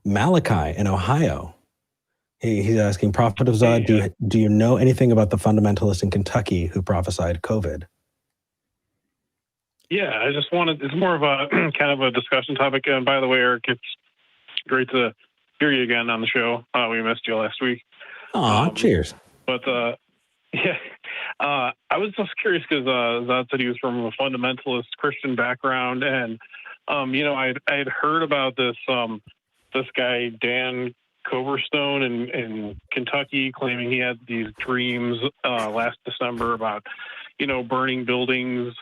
Malachi in Ohio. He's asking, Prophet of Zod, do you know anything about the fundamentalist in Kentucky who prophesied COVID? Yeah, I just wanted, it's more of a kind of a discussion topic. And by the way, Eric, it's great to hear you again on the show. We missed you last week. Cheers. But yeah, I was just curious because Zod said he was from a fundamentalist Christian background. And, I had heard about this guy, Dan Coverstone in Kentucky, claiming he had these dreams last December about, burning buildings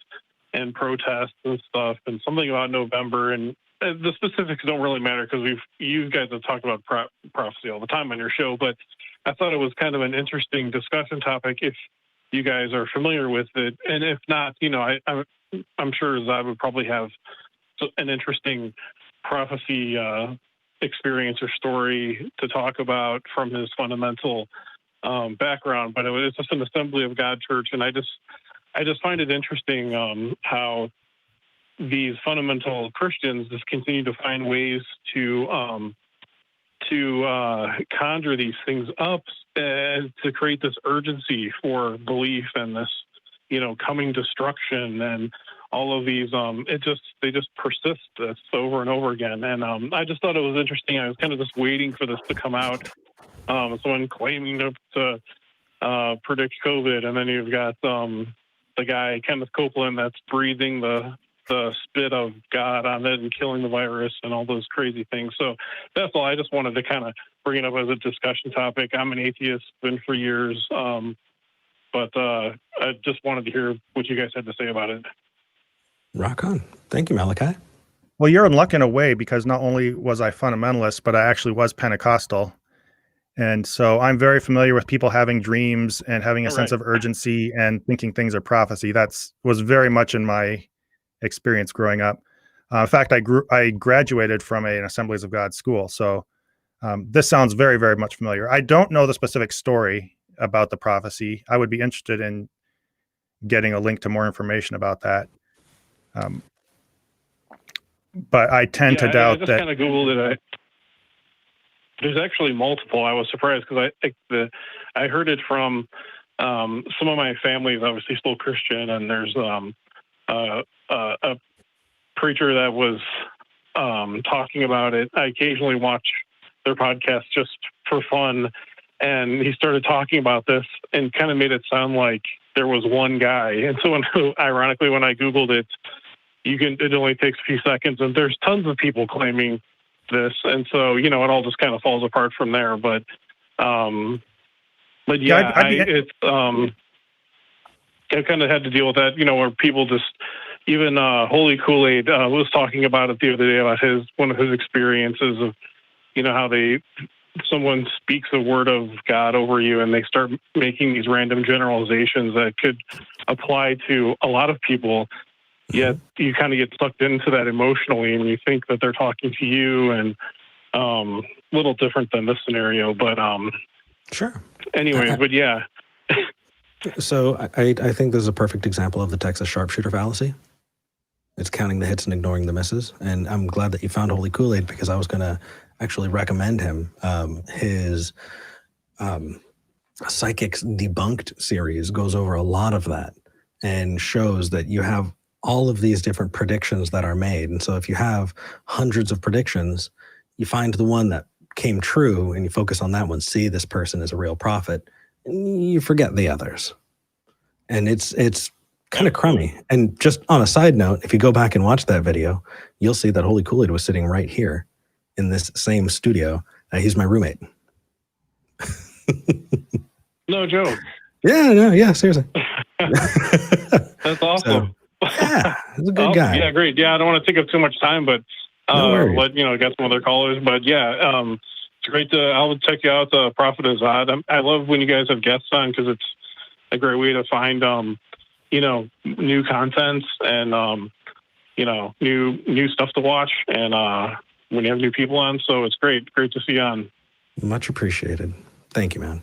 and protests and stuff, and something about November. And the specifics don't really matter because you guys have talked about prophecy all the time on your show, but I thought it was kind of an interesting discussion topic if you guys are familiar with it. And if not, I'm sure Zod would probably have an interesting prophecy experience or story to talk about from his fundamental background. But it's just an Assembly of God church, and I just find it interesting how these fundamental Christians just continue to find ways to conjure these things up and to create this urgency for belief and this, coming destruction and all of these. They just persist this over and over again. And I just thought it was interesting. I was kind of just waiting for this to come out. Someone claiming to predict COVID, and then you've got the guy, Kenneth Copeland, that's breathing the spit of God on it and killing the virus and all those crazy things. So that's all. I just wanted to kind of bring it up as a discussion topic. I'm an atheist, been for years, but I just wanted to hear what you guys had to say about it. Rock on. Thank you, Malachi. Well, you're in luck in a way, because not only was I fundamentalist, but I actually was Pentecostal. And so I'm very familiar with people having dreams and having a sense of urgency and thinking things are prophecy. Was very much in my experience growing up. In fact, I graduated from an Assemblies of God school. So this sounds very, very much familiar. I don't know the specific story about the prophecy. I would be interested in getting a link to more information about that. But I tend to doubt that. I just kind of Googled it. There's actually multiple. I was surprised because I heard it from some of my family is obviously still Christian, and there's a preacher that was talking about it. I occasionally watch their podcast just for fun, and he started talking about this and kind of made it sound like there was one guy. And so ironically, when I Googled it, it only takes a few seconds, and there's tons of people claiming this, and so it all just kind of falls apart from there. But yeah, I kind of had to deal with that, where people just, even Holy Kool-Aid was talking about it the other day about one of his experiences of, how someone speaks a word of God over you and they start making these random generalizations that could apply to a lot of people. Yet you kind of get sucked into that emotionally, and you think that they're talking to you, and a little different than this scenario. But sure. Anyways, but yeah. So I think this is a perfect example of the Texas sharpshooter fallacy. It's counting the hits and ignoring the misses. And I'm glad that you found Holy Kool-Aid, because I was going to actually recommend him. His Psychics Debunked series goes over a lot of that and shows that you have all of these different predictions that are made. And so if you have hundreds of predictions, you find the one that came true and you focus on that one. See, this person is a real prophet. And you forget the others. And it's kind of crummy. And just on a side note, if you go back and watch that video, you'll see that Holy Kool-Aid was sitting right here in this same studio. He's my roommate. No joke. Yeah, seriously. That's awesome. Yeah, he's a good guy. Yeah, great. Yeah, I don't want to take up too much time, but got some other callers. But yeah, it's great I'll check you out, the Prophet of Zod. I love when you guys have guests on, because it's a great way to find, new contents and, new stuff to watch. And when you have new people on, so it's great to see you on. Much appreciated. Thank you, man.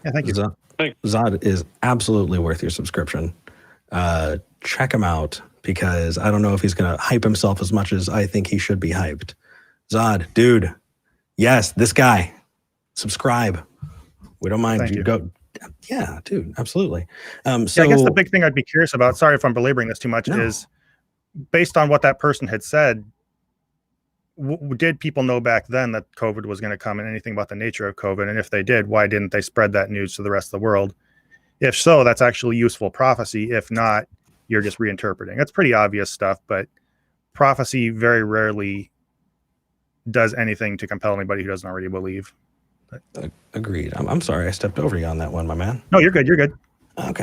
Yeah, thank you. Zod is absolutely worth your subscription. Check him out, because I don't know if he's going to hype himself as much as I think he should be hyped. Zod, dude, Yes, this guy. Subscribe. We don't mind. Thank you. Go. Yeah, dude, absolutely. So I guess the big thing I'd be curious about, sorry if I'm belaboring this too much, is based on what that person had said, did people know back then that COVID was going to come and anything about the nature of COVID? And if they did, why didn't they spread that news to the rest of the world? If so, that's actually useful prophecy. If not, you're just reinterpreting. That's pretty obvious stuff, but prophecy very rarely does anything to compel anybody who doesn't already believe. Agreed. I'm sorry I stepped over you on that one, my man. No, you're good. You're good. Okay.